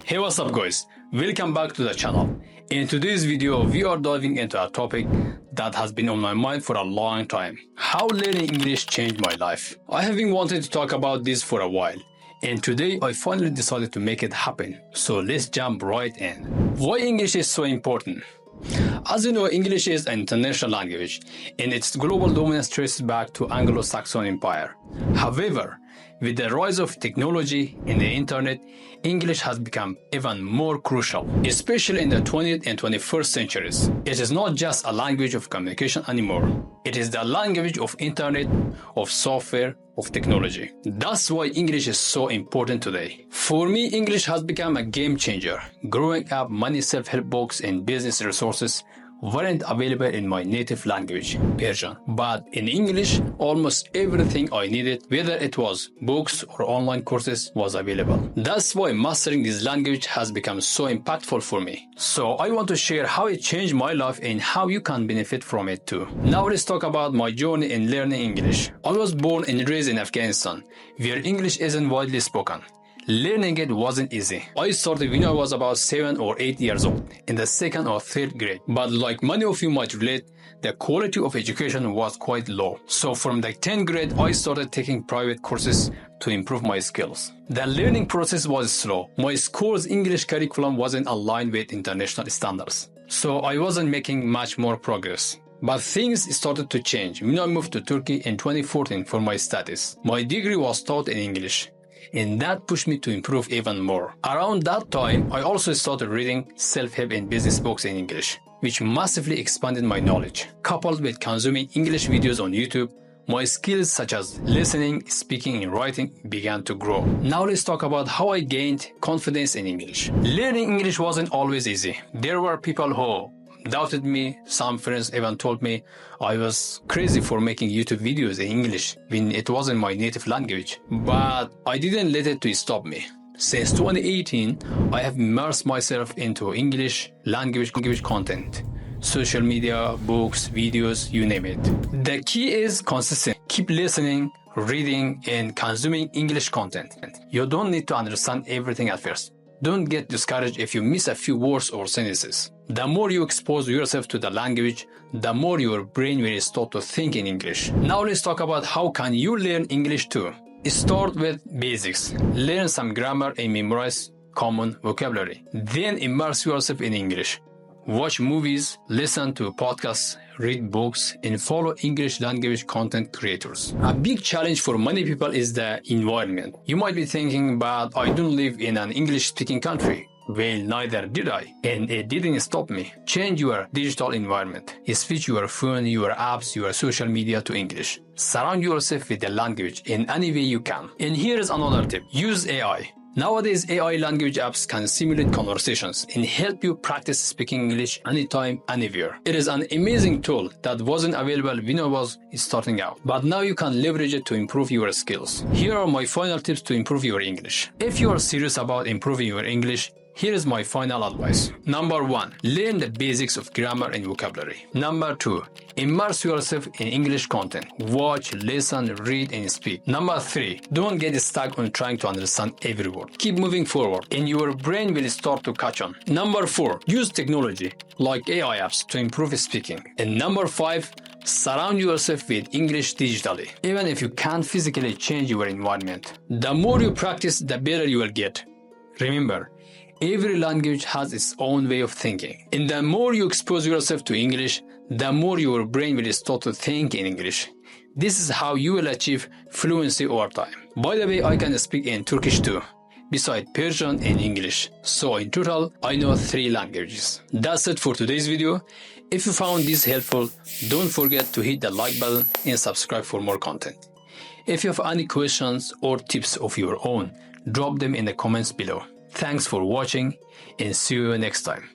Hey, what's up guys? Welcome back to the channel. In today's video, we are diving into a topic that has been on my mind for a long time. How learning English changed my life. I have been wanting to talk about this for a while, and today I finally decided to make it happen. So let's jump right in. Why English is so important? As you know, English is an international language, and its global dominance traces back to Anglo-Saxon Empire. However, with the rise of technology and the internet, English has become even more crucial, especially in the 20th and 21st centuries. It is not just a language of communication anymore. It is the language of internet, of software, of technology. That's why English is so important today. For me, English has become a game changer. Growing up, many self-help books and business resources weren't available in my native language, Persian. But in English, almost everything I needed, whether it was books or online courses, was available. That's why mastering this language has become so impactful for me. So I want to share how it changed my life and how you can benefit from it too. Now let's talk about my journey in learning English. I was born and raised in Afghanistan, where English isn't widely spoken. Learning it wasn't easy. I started when I was about 7 or 8 years old, in the 2nd or 3rd grade. But like many of you might relate, the quality of education was quite low. So from the 10th grade, I started taking private courses to improve my skills. The learning process was slow. My school's English curriculum wasn't aligned with international standards, so I wasn't making much more progress. But things started to change when I moved to Turkey in 2014 for my studies. My degree was taught in English, and that pushed me to improve even more. Around that time, I also started reading self-help and business books in English, which massively expanded my knowledge. Coupled with consuming English videos on YouTube, my skills such as listening, speaking, and writing began to grow. Now let's talk about how I gained confidence in English. Learning English wasn't always easy. There were people who doubted me. Some friends even told me I was crazy for making YouTube videos in English when it wasn't my native language. But I didn't let it to stop me. Since 2018, I have immersed myself into English language content. Social media, books, videos, you name it. The key is consistency. Keep listening, reading, and consuming English content. You don't need to understand everything at first. Don't get discouraged if you miss a few words or sentences. The more you expose yourself to the language, the more your brain will start to think in English. Now let's talk about how can you learn English too. Start with basics. Learn some grammar and memorize common vocabulary. Then immerse yourself in English. Watch movies, listen to podcasts, read books, and follow English language content creators. A big challenge for many people is the environment. You might be thinking, but I don't live in an English-speaking country. Well, neither did I, and it didn't stop me. Change your digital environment. Switch your phone, your apps, your social media to English. Surround yourself with the language in any way you can. And here is another tip. Use AI. Nowadays, AI language apps can simulate conversations and help you practice speaking English anytime, anywhere. It is an amazing tool that wasn't available when I was starting out, but now you can leverage it to improve your skills. Here are my final tips to improve your English. If you are serious about improving your English, here is my final advice. Number 1. Learn the basics of grammar and vocabulary. Number 2. Immerse yourself in English content. Watch, listen, read, and speak. Number 3. Don't get stuck on trying to understand every word. Keep moving forward, and your brain will start to catch on. Number 4. Use technology, like AI apps, to improve speaking. And number 5. Surround yourself with English digitally, even if you can't physically change your environment. The more you practice, the better you will get. Remember, every language has its own way of thinking. And the more you expose yourself to English, the more your brain will start to think in English. This is how you will achieve fluency over time. By the way, I can speak in Turkish too, besides Persian and English. So in total, I know 3 languages. That's it for today's video. If you found this helpful, don't forget to hit the like button and subscribe for more content. If you have any questions or tips of your own, drop them in the comments below. Thanks for watching, and see you next time.